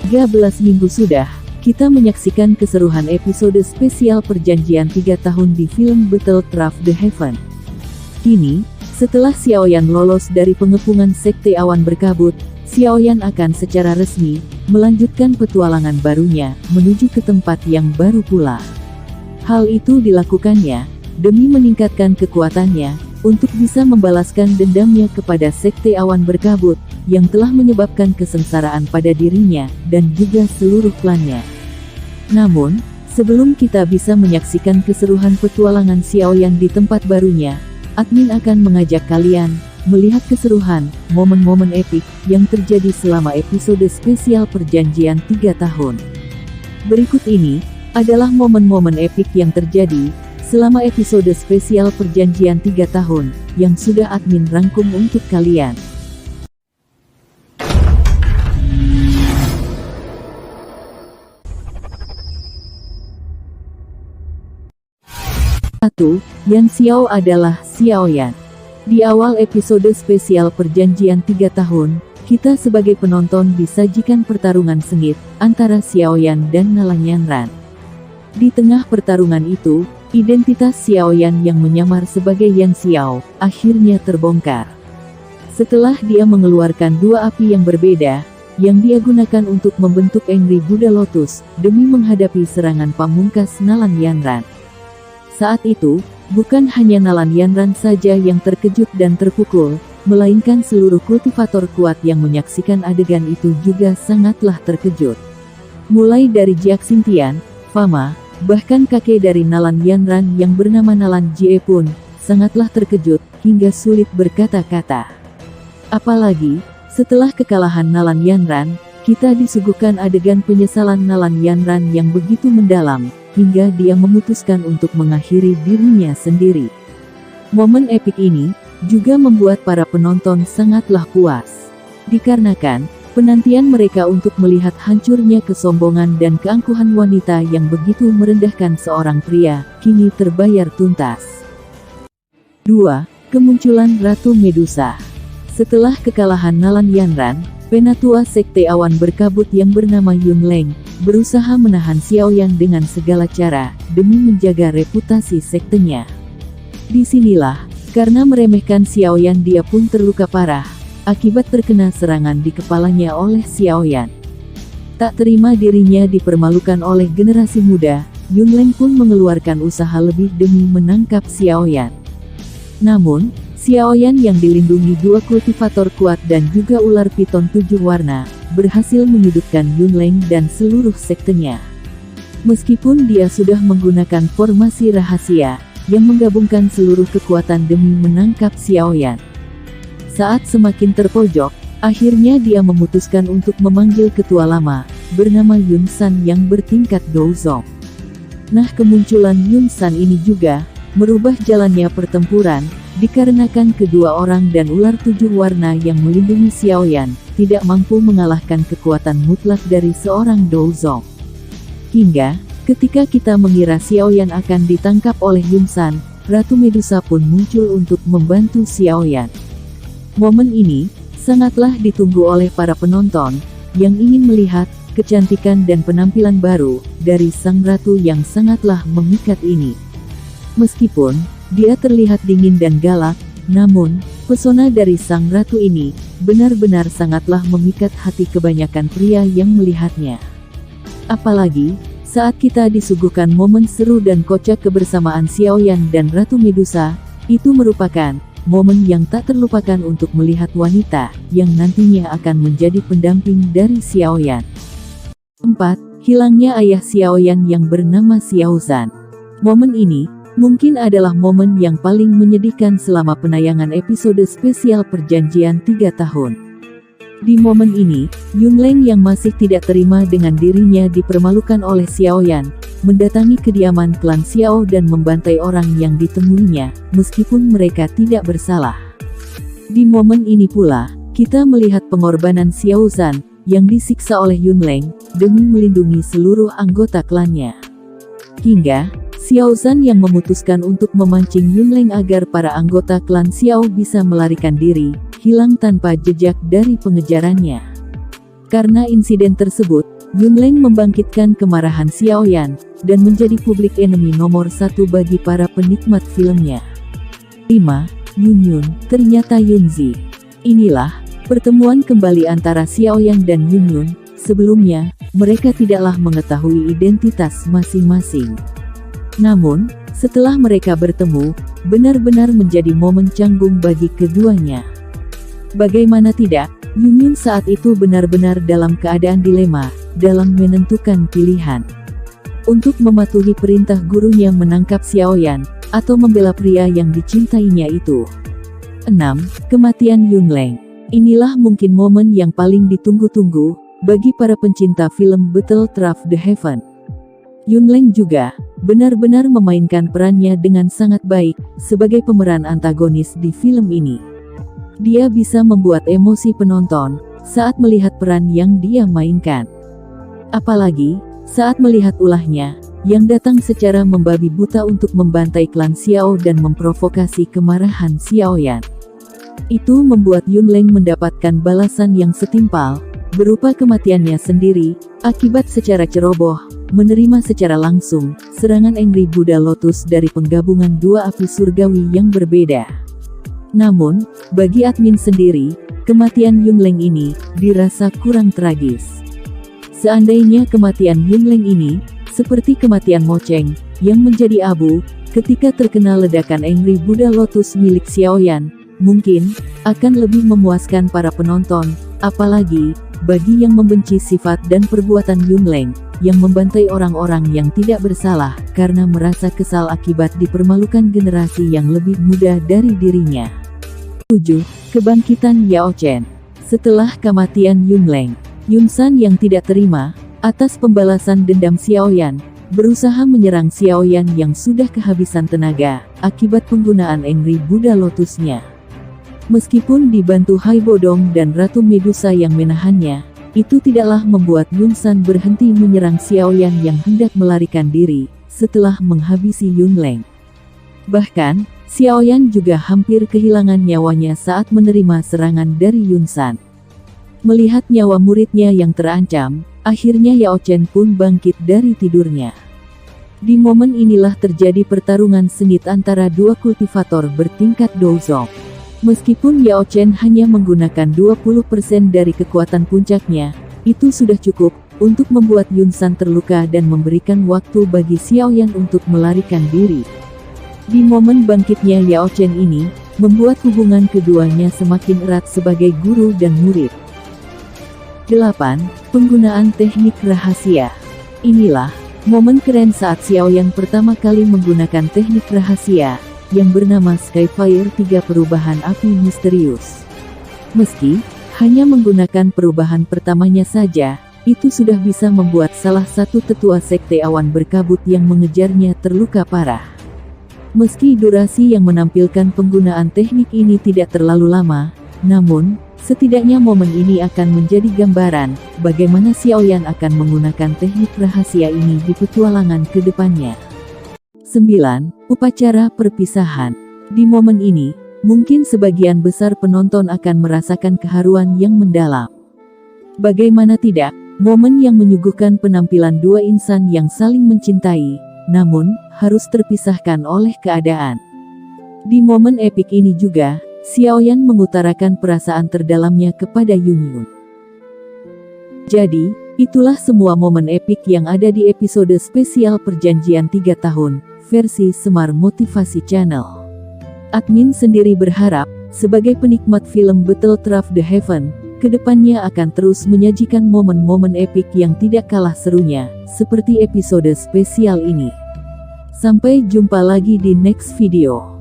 13 minggu sudah, kita menyaksikan keseruan episode spesial perjanjian 3 tahun di film Battle Craft the Heaven. Kini, setelah Xiaoyan lolos dari pengepungan Sekte Awan Berkabut, Xiaoyan akan secara resmi melanjutkan petualangan barunya menuju ke tempat yang baru pula. Hal itu dilakukannya demi meningkatkan kekuatannya untuk bisa membalaskan dendamnya kepada Sekte Awan Berkabut yang telah menyebabkan kesengsaraan pada dirinya dan juga seluruh klannya. Namun, sebelum kita bisa menyaksikan keseruan petualangan Xiaoyan di tempat barunya, admin akan mengajak kalian melihat keseruan momen-momen epik yang terjadi selama episode spesial perjanjian 3 tahun. Berikut ini adalah momen-momen epik yang terjadi selama episode spesial perjanjian 3 tahun yang sudah admin rangkum untuk kalian. 1. Yan Xiao adalah Xiaoyan. Di awal episode spesial perjanjian 3 tahun, kita sebagai penonton disajikan pertarungan sengit antara Xiaoyan dan Nalan Yanran. Di tengah pertarungan itu, identitas Xiaoyan yang menyamar sebagai Yan Xiao akhirnya terbongkar. Setelah dia mengeluarkan dua api yang berbeda, yang dia gunakan untuk membentuk Angry Buddha Lotus demi menghadapi serangan pamungkas Nalan Yanran. Saat itu, bukan hanya Nalan Yanran saja yang terkejut dan terpukul, melainkan seluruh kultivator kuat yang menyaksikan adegan itu juga sangatlah terkejut. Mulai dari Jiak Xingtian, Fama, bahkan kakek dari Nalan Yanran yang bernama Nalan Jie pun sangatlah terkejut hingga sulit berkata-kata. Apalagi, setelah kekalahan Nalan Yanran, kita disuguhkan adegan penyesalan Nalan Yanran yang begitu mendalam, hingga dia memutuskan untuk mengakhiri dirinya sendiri. Momen epik ini juga membuat para penonton sangatlah puas. Dikarenakan, penantian mereka untuk melihat hancurnya kesombongan dan keangkuhan wanita yang begitu merendahkan seorang pria, kini terbayar tuntas. 2. Kemunculan Ratu Medusa. Setelah kekalahan Nalan Yanran, Penatua Sekte Awan Berkabut yang bernama Yun Leng berusaha menahan Xiaoyan dengan segala cara demi menjaga reputasi sektenya. Disinilah, karena meremehkan Xiaoyan dia pun terluka parah akibat terkena serangan di kepalanya oleh Xiaoyan. Tak terima dirinya dipermalukan oleh generasi muda, Yun Leng pun mengeluarkan usaha lebih demi menangkap Xiaoyan. Namun, Xiaoyan yang dilindungi dua kultivator kuat dan juga ular piton 7 warna, berhasil menyudutkan Yun Leng dan seluruh sektenya. Meskipun dia sudah menggunakan formasi rahasia, yang menggabungkan seluruh kekuatan demi menangkap Xiaoyan. Saat semakin terpojok, akhirnya dia memutuskan untuk memanggil ketua lama, bernama Yun San yang bertingkat Douzong. Nah, kemunculan Yun San ini juga merubah jalannya pertempuran, dikarenakan kedua orang dan ular 7 warna yang melindungi Xiaoyan tidak mampu mengalahkan kekuatan mutlak dari seorang Douzong. Hingga, ketika kita mengira Xiaoyan akan ditangkap oleh Yun San, Ratu Medusa pun muncul untuk membantu Xiaoyan. Momen ini sangatlah ditunggu oleh para penonton yang ingin melihat kecantikan dan penampilan baru dari sang ratu yang sangatlah memikat ini. Meskipun dia terlihat dingin dan galak, namun pesona dari sang ratu ini benar-benar sangatlah memikat hati kebanyakan pria yang melihatnya. Apalagi saat kita disuguhkan momen seru dan kocak kebersamaan Xiaoyan dan Ratu Medusa, itu merupakan momen yang tak terlupakan untuk melihat wanita yang nantinya akan menjadi pendamping dari Xiaoyan. 4. Hilangnya ayah Xiaoyan yang bernama Xiaozan. Momen ini mungkin adalah momen yang paling menyedihkan selama penayangan episode spesial perjanjian 3 tahun. Di momen ini, Yun Leng yang masih tidak terima dengan dirinya dipermalukan oleh Xiaoyan, mendatangi kediaman klan Xiao dan membantai orang yang ditemuinya, meskipun mereka tidak bersalah. Di momen ini pula, kita melihat pengorbanan Xiaozan, yang disiksa oleh Yun Leng, demi melindungi seluruh anggota klannya. Hingga, Xiaozan yang memutuskan untuk memancing Yun Leng agar para anggota klan Xiao bisa melarikan diri, hilang tanpa jejak dari pengejarannya. Karena insiden tersebut, Yunleng membangkitkan kemarahan Xiaoyan, dan menjadi public enemy nomor 1 bagi para penikmat filmnya. 5. Yunyun, ternyata Yunzi. Inilah pertemuan kembali antara Xiaoyan dan Yunyun. Sebelumnya, mereka tidaklah mengetahui identitas masing-masing. Namun, setelah mereka bertemu, benar-benar menjadi momen canggung bagi keduanya. Bagaimana tidak, Yunyun saat itu benar-benar dalam keadaan dilema, dalam menentukan pilihan. Untuk mematuhi perintah gurunya menangkap Xiaoyan, atau membela pria yang dicintainya itu. 6. Kematian Yunleng. Inilah mungkin momen yang paling ditunggu-tunggu, bagi para pencinta film Battle Through the Heaven. Yunleng juga benar-benar memainkan perannya dengan sangat baik, sebagai pemeran antagonis di film ini. Dia bisa membuat emosi penonton, saat melihat peran yang dia mainkan. Apalagi, saat melihat ulahnya, yang datang secara membabi buta untuk membantai klan Xiao dan memprovokasi kemarahan Xiaoyan. Itu membuat Yunleng mendapatkan balasan yang setimpal, berupa kematiannya sendiri, akibat secara ceroboh, menerima secara langsung, serangan Angry Buddha Lotus dari penggabungan dua api surgawi yang berbeda. Namun, bagi admin sendiri, kematian Yunleng ini, dirasa kurang tragis. Seandainya kematian Yunleng ini, seperti kematian Mo Cheng, yang menjadi abu, ketika terkena ledakan Angry Buddha Lotus milik Xiaoyan, mungkin, akan lebih memuaskan para penonton, apalagi, bagi yang membenci sifat dan perbuatan Yunleng, yang membantai orang-orang yang tidak bersalah, karena merasa kesal akibat dipermalukan generasi yang lebih muda dari dirinya. 7. Kebangkitan Yao Chen. Setelah kematian Yunleng, Yunsan yang tidak terima, atas pembalasan dendam Xiaoyan, berusaha menyerang Xiaoyan yang sudah kehabisan tenaga, akibat penggunaan Angry Buddha Lotusnya. Meskipun dibantu Hai Bodong dan Ratu Medusa yang menahannya, itu tidaklah membuat Yunsan berhenti menyerang Xiaoyan yang hendak melarikan diri, setelah menghabisi Yunleng. Bahkan, Xiaoyan juga hampir kehilangan nyawanya saat menerima serangan dari Yunsan. Melihat nyawa muridnya yang terancam, akhirnya Yao Chen pun bangkit dari tidurnya. Di momen inilah terjadi pertarungan sengit antara dua kultivator bertingkat Douzong. Meskipun Yao Chen hanya menggunakan 20% dari kekuatan puncaknya, itu sudah cukup untuk membuat Yunsan terluka dan memberikan waktu bagi Xiaoyan untuk melarikan diri. Di momen bangkitnya Yao Chen ini, membuat hubungan keduanya semakin erat sebagai guru dan murid. 8. Penggunaan teknik rahasia. Inilah momen keren saat Xiaoyan pertama kali menggunakan teknik rahasia, yang bernama Skyfire 3 perubahan api misterius. Meski hanya menggunakan perubahan pertamanya saja, itu sudah bisa membuat salah satu tetua sekte awan berkabut yang mengejarnya terluka parah. Meski durasi yang menampilkan penggunaan teknik ini tidak terlalu lama, namun, setidaknya momen ini akan menjadi gambaran, bagaimana Xiaoyan akan menggunakan teknik rahasia ini di petualangan ke depannya. 9. Upacara perpisahan. Di momen ini, mungkin sebagian besar penonton akan merasakan keharuan yang mendalam. Bagaimana tidak, momen yang menyuguhkan penampilan dua insan yang saling mencintai, namun, harus terpisahkan oleh keadaan. Di momen epik ini juga, Xiaoyan mengutarakan perasaan terdalamnya kepada Yunyun. Jadi, itulah semua momen epik yang ada di episode spesial Perjanjian 3 tahun, versi Semar Motivasi Channel. Admin sendiri berharap, sebagai penikmat film Battle Through the Heaven, kedepannya akan terus menyajikan momen-momen epik yang tidak kalah serunya, seperti episode spesial ini. Sampai jumpa lagi di next video.